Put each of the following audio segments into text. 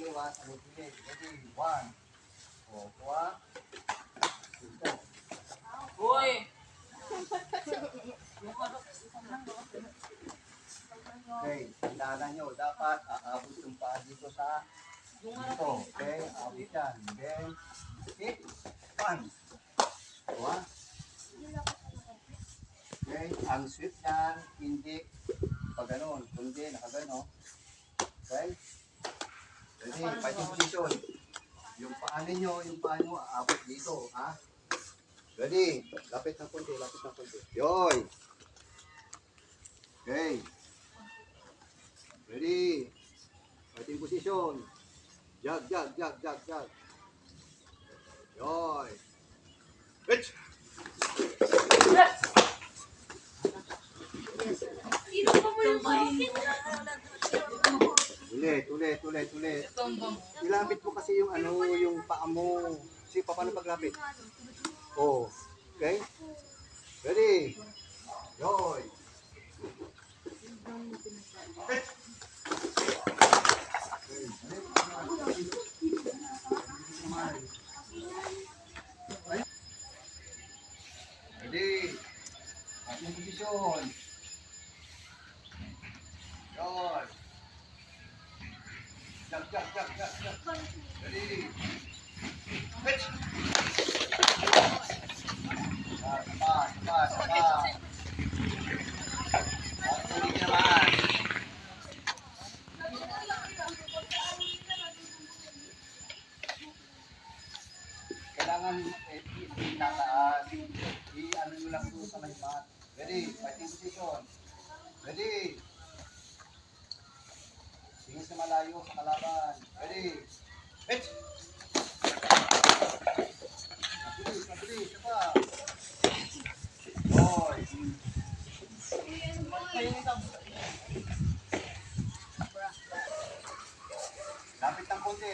iwas, ulit-ulit. Ready? 1. O, kuha. Ito. Uy! Okay, tandaan nyo, dapat aabot yung paa dito sa dito. Okay, aabot yan. Then, hit, 1. Kuha. Okay, ang sweep yan, hindi pag ganun, kundi nakagano. Okay? Ready, fighting position. Yung paa ninyo, aabot dito, ha? Ready, lapit ng konti, lapit ng konti. Yoy! Okay. Ready, fighting position. Jag. Yoy! Pitch! Ulit. Ilapit mo kasi yung yung paa mo. Sige, paano paglapit? Oh, okay? Ready? Yoy! Ready? Ating posisyon. Yoy! Jag. Ready? Pitch! Sapa. Tuloy naman. Kailangan itataas. I-ano nyo lang doon sa may mat. Ready? Fighting position. Ready? Tingin sa malayo sa kalaban. Ready? Pitch! Mabilis. Sapa. Hoy!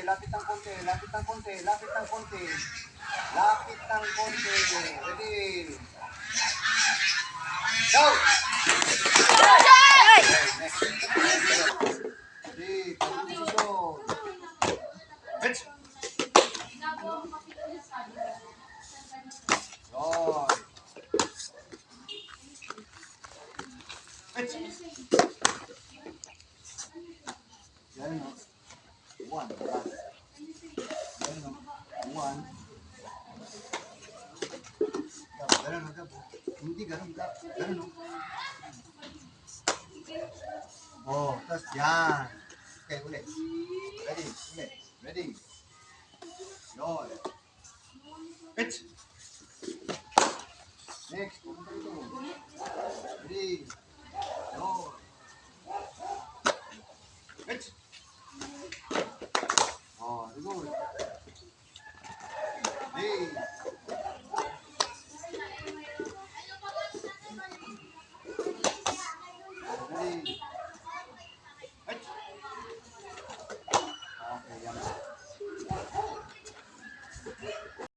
Lapit ng konti. Ready? Go! Okay, next. Ready? Position. Pitch! Yoy! Pitch! Yan o. 1. Yan o. 1. Ganun o. Hindi ganun. Ganun o. Oh, tapos yan. Okay, ulit. Ready? Yoy! Pitch!